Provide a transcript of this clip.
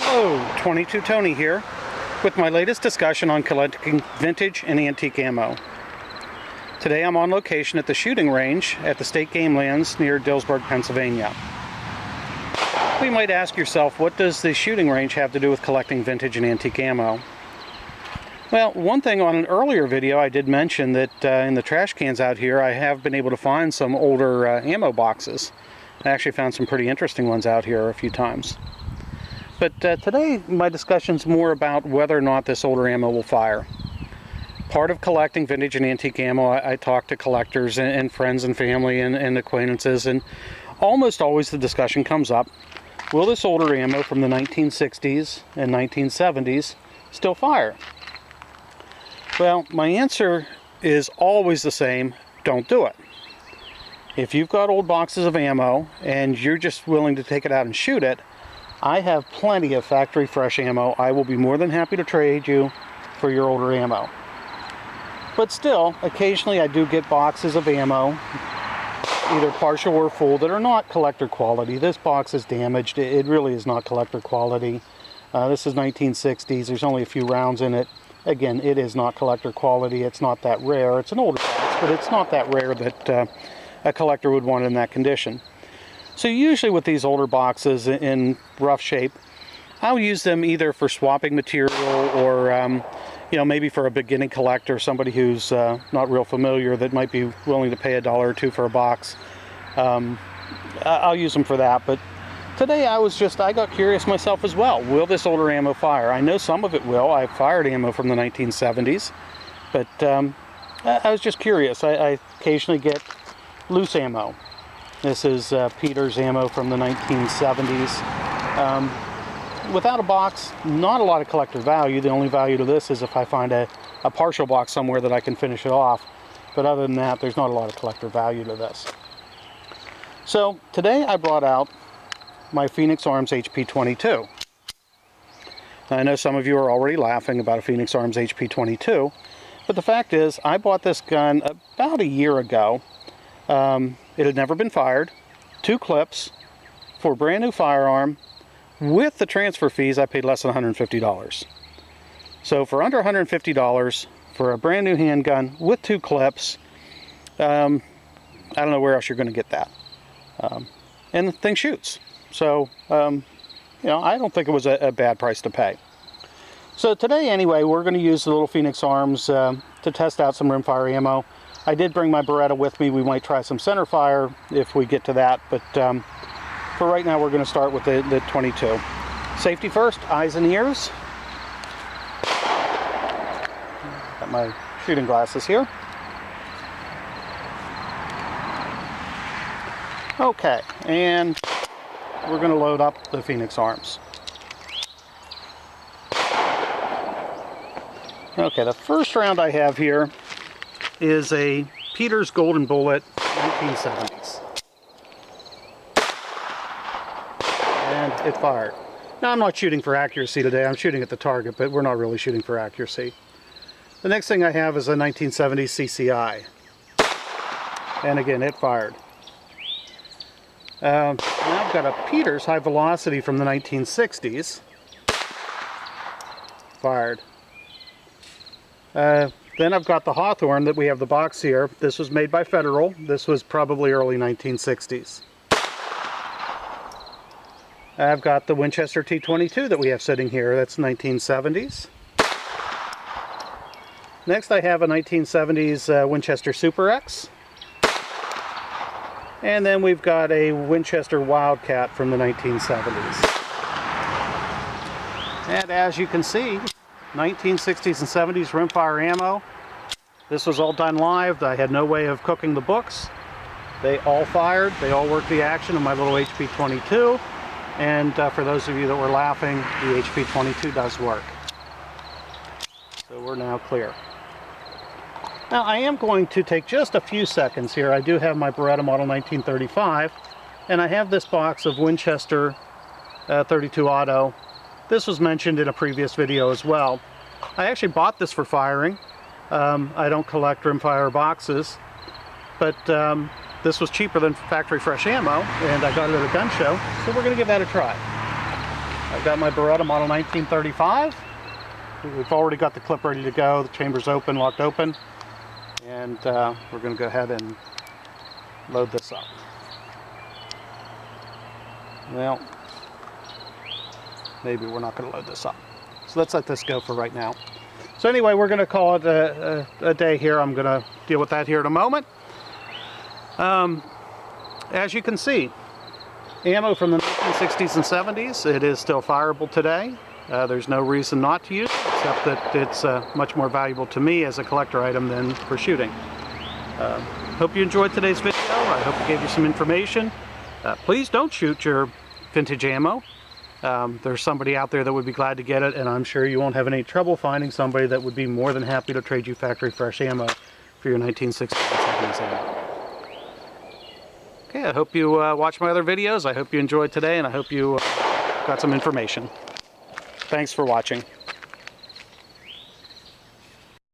Hello, 22 Tony here with my latest discussion on collecting vintage and antique ammo. Today I'm on location at the shooting range at the State Game Lands near Dillsburg, Pennsylvania. You might ask yourself, what does the shooting range have to do with collecting vintage and antique ammo? Well, one thing, on an earlier video I did mention that in the trash cans out here I have been able to find some older ammo boxes. I actually found some pretty interesting ones out here a few times. But today my discussion is more about whether or not this older ammo will fire. Part of collecting vintage and antique ammo, I talk to collectors and friends and family and acquaintances, and almost always the discussion comes up, will this older ammo from the 1960s and 1970s still fire? Well, my answer is always the same: don't do it. If you've got old boxes of ammo and you're just willing to take it out and shoot it, I have plenty of factory fresh ammo. I will be more than happy to trade you for your older ammo. But still, occasionally I do get boxes of ammo, either partial or full, that are not collector quality. This box is damaged. It really is not collector quality. This is 1960s. There's only a few rounds in it. Again, it is not collector quality. It's not that rare. It's an older box, but it's not that rare that a collector would want it in that condition. So usually with these older boxes in rough shape, I'll use them either for swapping material or maybe for a beginning collector, somebody who's not real familiar that might be willing to pay $1 or $2 for a box. I'll use them for that. But today I got curious myself as well. Will this older ammo fire? I know some of it will. I've fired ammo from the 1970s, but I was just curious. I occasionally get loose ammo. This is Peter's ammo from the 1970s. Without a box, not a lot of collector value. The only value to this is if I find a partial box somewhere that I can finish it off. But other than that, there's not a lot of collector value to this. So today I brought out my Phoenix Arms HP22. Now, I know some of you are already laughing about a Phoenix Arms HP22, but the fact is I bought this gun about a year ago. It had never been fired, 2 clips for a brand new firearm. With the transfer fees, I paid less than $150. So for under $150 for a brand new handgun with 2 clips, I don't know where else you're going to get that. And the thing shoots. So, I don't think it was a bad price to pay. So today, anyway, we're going to use the little Phoenix Arms to test out some rimfire ammo. I did bring my Beretta with me. We might try some centerfire if we get to that, but for right now we're going to start with the 22. Safety first, eyes and ears. Got my shooting glasses here. Okay, and we're going to load up the Phoenix Arms. Okay, the first round I have here is a Peter's Golden Bullet 1970s. And it fired. Now, I'm not shooting for accuracy today. I'm shooting at the target, but we're not really shooting for accuracy. The next thing I have is a 1970s CCI. And again, it fired. Now I've got a Peter's High Velocity from the 1960s. Fired. Then I've got the Hawthorne that we have the box here. This was made by Federal. This was probably early 1960s. I've got the Winchester T22 that we have sitting here. That's 1970s. Next I have a 1970s Winchester Super X. And then we've got a Winchester Wildcat from the 1970s. And as you can see, 1960s and 70s rimfire ammo. This was all done live. I had no way of cooking the books. They all fired. They all worked the action of my little HP22. And for those of you that were laughing, the HP22 does work. So we're now clear. Now I am going to take just a few seconds here. I do have my Beretta model 1935, and I have this box of Winchester 32 Auto. This was mentioned in a previous video as well. I actually bought this for firing. I don't collect rimfire boxes, but this was cheaper than factory fresh ammo, and I got it at a gun show, so we're going to give that a try. I've got my Beretta model 1935. We've already got the clip ready to go. The chamber's open, locked open. And we're going to go ahead and load this up. Well, maybe we're not going to load this up. So let's let this go for right now. So anyway, we're going to call it a day here. I'm going to deal with that here in a moment. As you can see, ammo from the 1960s and 70s. It is still fireable today. There's no reason not to use it, except that it's much more valuable to me as a collector item than for shooting. Hope you enjoyed today's video. I hope it gave you some information. Please don't shoot your vintage ammo. There's somebody out there that would be glad to get it, and I'm sure you won't have any trouble finding somebody that would be more than happy to trade you factory fresh ammo for your 1960s and 70s ammo. Okay, I hope you watch my other videos. I hope you enjoyed today, and I hope you got some information. Thanks for watching.